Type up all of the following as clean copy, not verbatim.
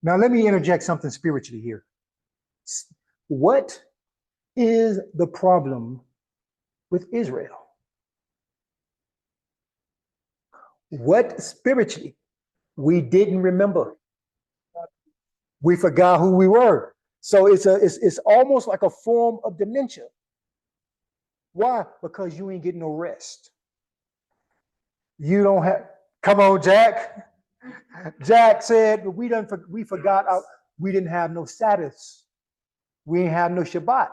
Now, let me interject something spiritually here. What is the problem with Israel? What spiritually? We didn't remember. We forgot who we were. So it's almost like a form of dementia. Why? Because you ain't getting no rest. You don't have, come on, Jack. Jack said, we forgot we didn't have no Sabbaths. We didn't have no Shabbat.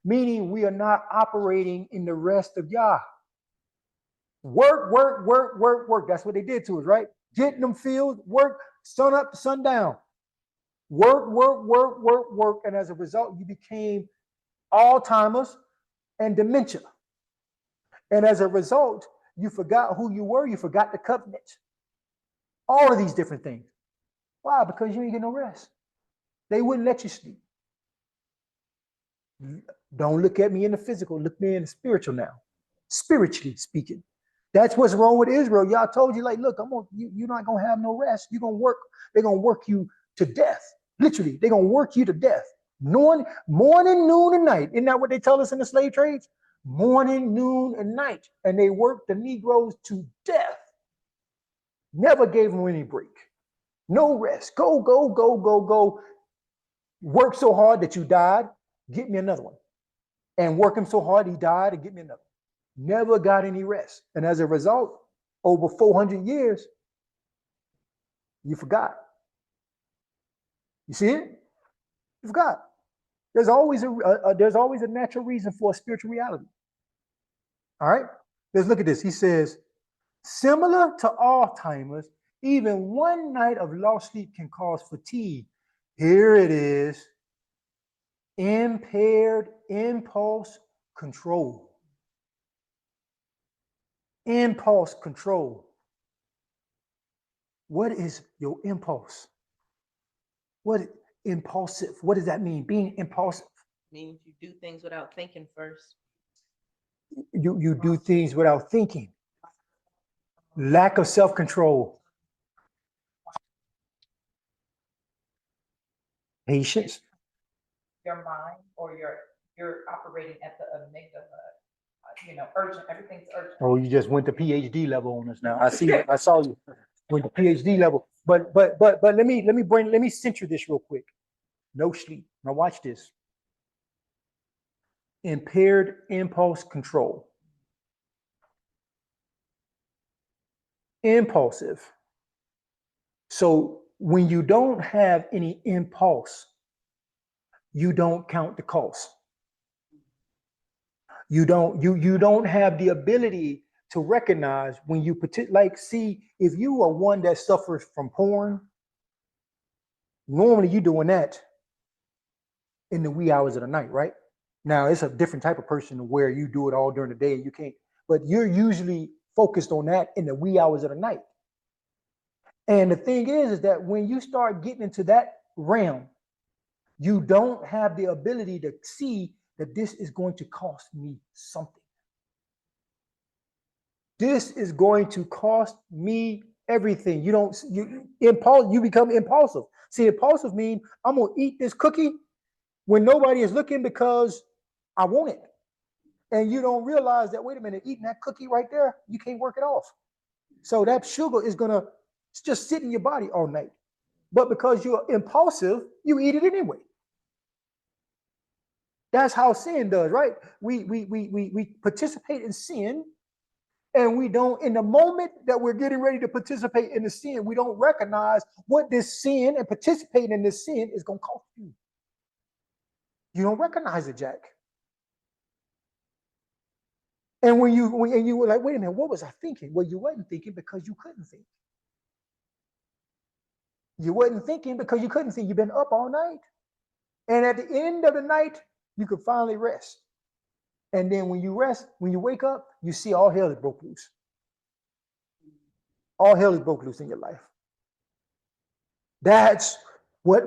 Meaning we are not operating in the rest of Yah. Work, work, work, work, work. That's what they did to us, right? Getting them fields, work, sun up to sundown. Work, work, work, work, work. And as a result, you became Alzheimer's and dementia. And as a result, you forgot who you were. You forgot the covenant. All of these different things. Why? Because you ain't get no rest. They wouldn't let you sleep. Don't look at me in the physical. Look me in the spiritual now. Spiritually speaking. That's what's wrong with Israel. Y'all told you, like, look, you're not going to have no rest. You're going to work. They're going to work you to death. Literally, they're going to work you to death. Morning, noon, and night. Isn't that what they tell us in the slave trades? Morning, noon, and night. And they worked the Negroes to death. Never gave them any break. No rest. Go, go, go, go, go. Work so hard that you died. Get me another one. And work him so hard he died and get me another. Never got any rest. And as a result, over 400 years, you forgot. You see it? You forgot. There's always a natural reason for a spiritual reality. All right? Let's look at this. He says, similar to Alzheimer's, even one night of lost sleep can cause fatigue. Here it is. Impaired impulse control. Impulse control. What is your impulse? What impulsive? What does that mean? Being impulsive means you do things without thinking first. You do things without thinking. Lack of self-control. Patience. Your mind, or you're operating at the amygdala. Urgent. Everything's urgent. Oh, you just went to PhD level on us now. I see. I saw you went to PhD level. But let me center this real quick. No sleep. Now watch this. Impaired impulse control. Impulsive. So when you don't have any impulse, you don't count the cost. You don't have the ability to recognize when you see, if you are one that suffers from porn, normally you're doing that in the wee hours of the night, right? Now it's a different type of person where you do it all during the day and you can't, but you're usually focused on that in the wee hours of the night. And the thing is that when you start getting into that realm, you don't have the ability to see that this is going to cost me something. This is going to cost me everything. You become impulsive. See, impulsive means I'm gonna eat this cookie when nobody is looking because I want it. And you don't realize that, wait a minute, eating that cookie right there, you can't work it off. So that sugar is gonna just sit in your body all night. But because you're impulsive, you eat it anyway. That's how sin does, right? We participate in sin, and we don't, in the moment that we're getting ready to participate in the sin, we don't recognize what this sin and participating in this sin is going to cost you. You don't recognize it, Jack. And when you were like, wait a minute, what was I thinking? Well, you wasn't thinking because you couldn't think. You wasn't thinking because you couldn't think. You've been up all night. And at the end of the night, you could finally rest. And then when you rest, when you wake up, you see all hell is broke loose. All hell is broke loose in your life. That's what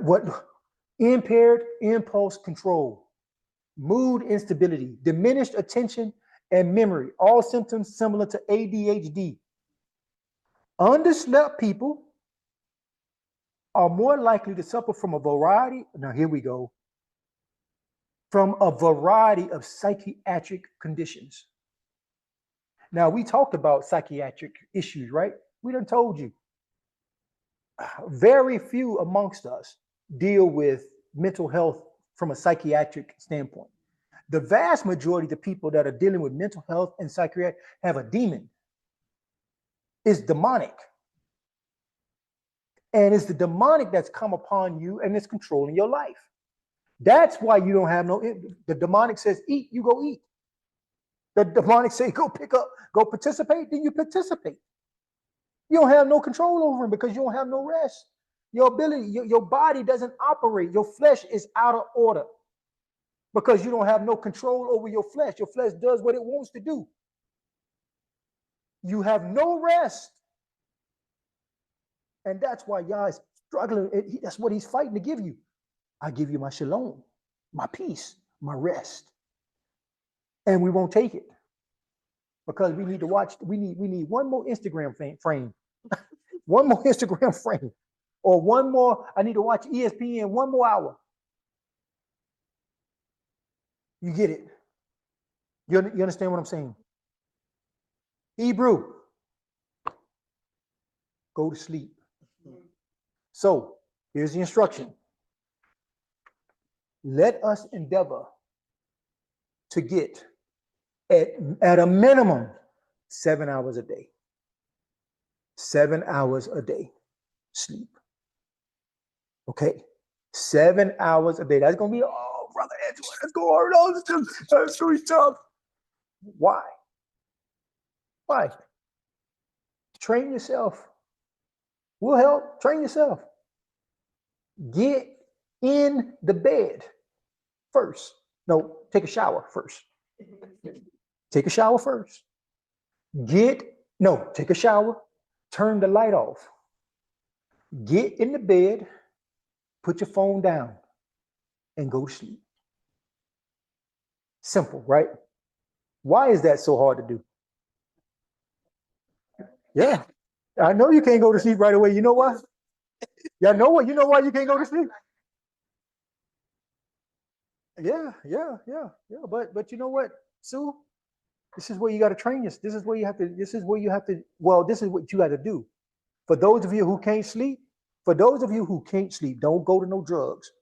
impaired impulse control, mood instability, diminished attention and memory, all symptoms similar to ADHD. Underslept people are more likely to suffer from a variety, now here we go, from a variety of psychiatric conditions. Now, we talked about psychiatric issues, right? We done told you. Very few amongst us deal with mental health from a psychiatric standpoint. The vast majority of the people that are dealing with mental health and psychiatry have a demon. It's demonic. And it's the demonic that's come upon you and it's controlling your life. That's why you don't have no, the demonic says eat, you go eat. The demonic say go pick up, go participate, then you participate. You don't have no control over him because you don't have no rest. Your ability, your body doesn't operate. Your flesh is out of order because you don't have no control over your flesh. Your flesh does what it wants to do. You have no rest. And that's why y'all is struggling. That's what he's fighting to give you. I give you my shalom, my peace, my rest. And we won't take it because we need to watch. We need one more Instagram frame, one more Instagram frame, or one more. I need to watch ESPN one more hour. You get it? You understand what I'm saying? Hebrew, go to sleep. So here's the instruction. Let us endeavor to get at a minimum 7 hours a day. 7 hours a day sleep. Okay? 7 hours a day. That's going to be, oh, Brother Angela, let's go hard. Oh, that's too tough. Why? Why? Train yourself. We'll help. Train yourself. Get in the bed first. No, take a shower first. Take a shower first. Take a shower. Turn the light off. Get in the bed. Put your phone down and go to sleep. Simple, right? Why is that so hard to do? Yeah. I know you can't go to sleep right away. You know why? Y'all know what? You know why you can't go to sleep? Yeah. But you know what, Sue? This is where you got to train yourself. This is where you have to, this is what you have to do. For those of you who can't sleep, don't go to no drugs.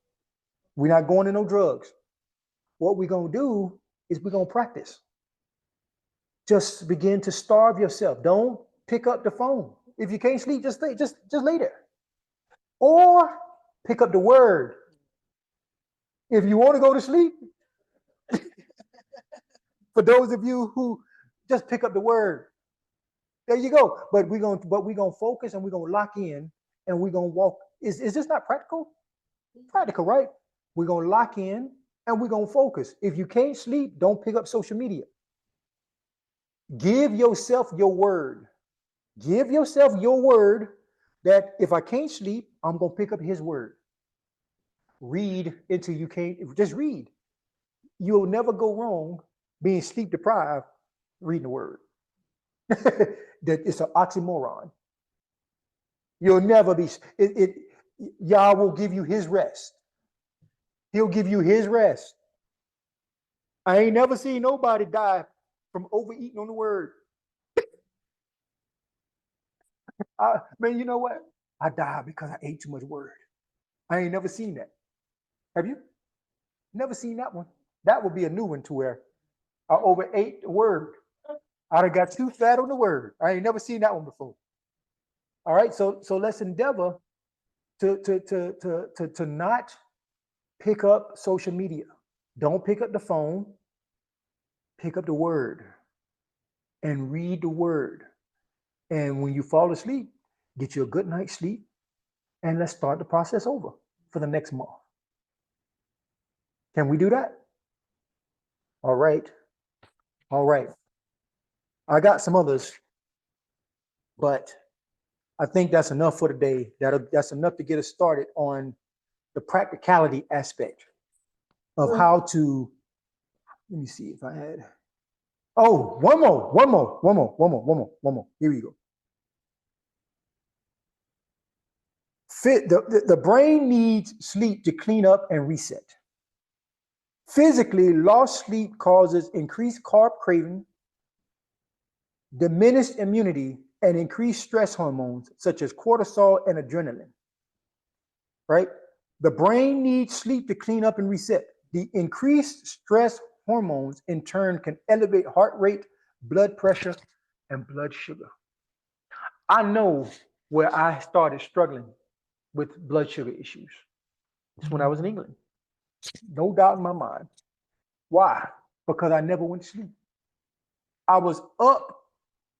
We're not going to no drugs. What we're going to do is we're going to practice. Just begin to starve yourself. Don't pick up the phone. If you can't sleep, just lay there. Or pick up the word. If you want to go to sleep, for those of you who just pick up the word, there you go. But we're gonna focus and we're gonna lock in and we're gonna walk. Is this not practical? Practical, right? We're gonna lock in and we're gonna focus. If you can't sleep, don't pick up social media. Give yourself your word. Give yourself your word that if I can't sleep, I'm gonna pick up his word. Read until you can't. Just read. You'll never go wrong being sleep deprived reading the word. That it's an oxymoron. You'll never be. Yah will give you his rest. He'll give you his rest. I ain't never seen nobody die from overeating on the word. Man, you know what? I died because I ate too much word. I ain't never seen that. Have you? Never seen that one. That would be a new one to where I overate the word. I done got too fat on the word. I ain't never seen that one before. All right, so let's endeavor to not pick up social media. Don't pick up the phone. Pick up the word and read the word. And when you fall asleep, get you a good night's sleep, and let's start the process over for the next month. Can we do that? All right. All right. I got some others, but I think that's enough for today. That's enough to get us started on the practicality aspect of how to, let me see if I had, oh, one more. Here we go. The brain needs sleep to clean up and reset. Physically, lost sleep causes increased carb craving, diminished immunity, and increased stress hormones such as cortisol and adrenaline. Right? The brain needs sleep to clean up and reset. The increased stress hormones in turn can elevate heart rate, blood pressure, and blood sugar. I know where I started struggling with blood sugar issues. It's when I was in England. No doubt in my mind. Why? Because I never went to sleep. I was up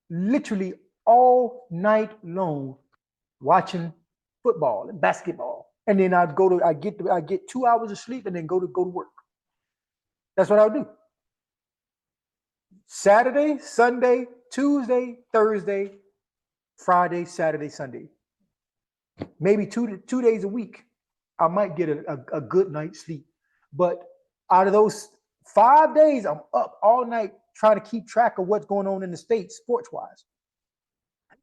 literally all night long watching football and basketball. And then I get 2 hours of sleep and then go to work. That's what I would do. Saturday, Sunday, Tuesday, Thursday, Friday, Saturday, Sunday. Maybe two days a week, I might get a good night's sleep. But out of those 5 days, I'm up all night trying to keep track of what's going on in the States sports-wise.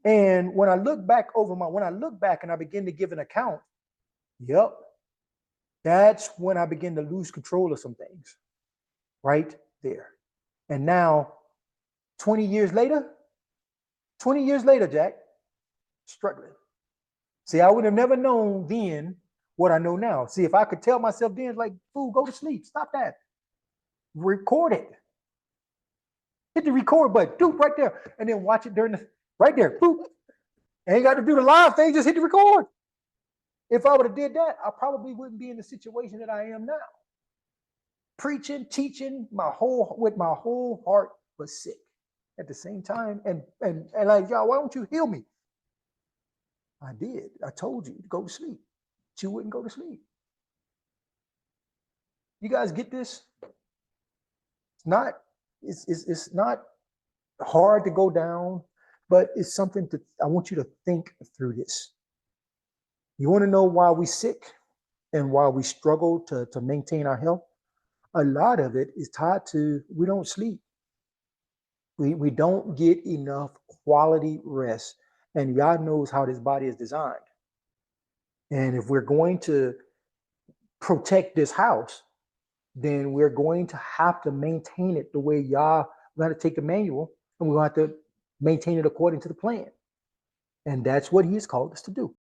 And when I look back and I begin to give an account, yep, that's when I begin to lose control of some things right there. And now, 20 years later, Jack, struggling. See, I would have never known then what I know now. See, if I could tell myself then, like, fool, go to sleep, stop that. Record it. Hit the record button, doop, right there. And then watch it right there, boop. Ain't got to do the live thing, just hit the record. If I would have did that, I probably wouldn't be in the situation that I am now. Preaching, teaching, with my whole heart was sick at the same time. And like, y'all, why don't you heal me? I did. I told you to go to sleep. But you wouldn't go to sleep. You guys get this? It's not hard to go down, but it's something I want you to think through this. You want to know why we sick and why we struggle to maintain our health? A lot of it is tied to we don't sleep. We don't get enough quality rest. And God knows how this body is designed. And if we're going to protect this house, then we're going to have to maintain it the way we're going to take the manual and we're going to have to maintain it according to the plan. And that's what He has called us to do.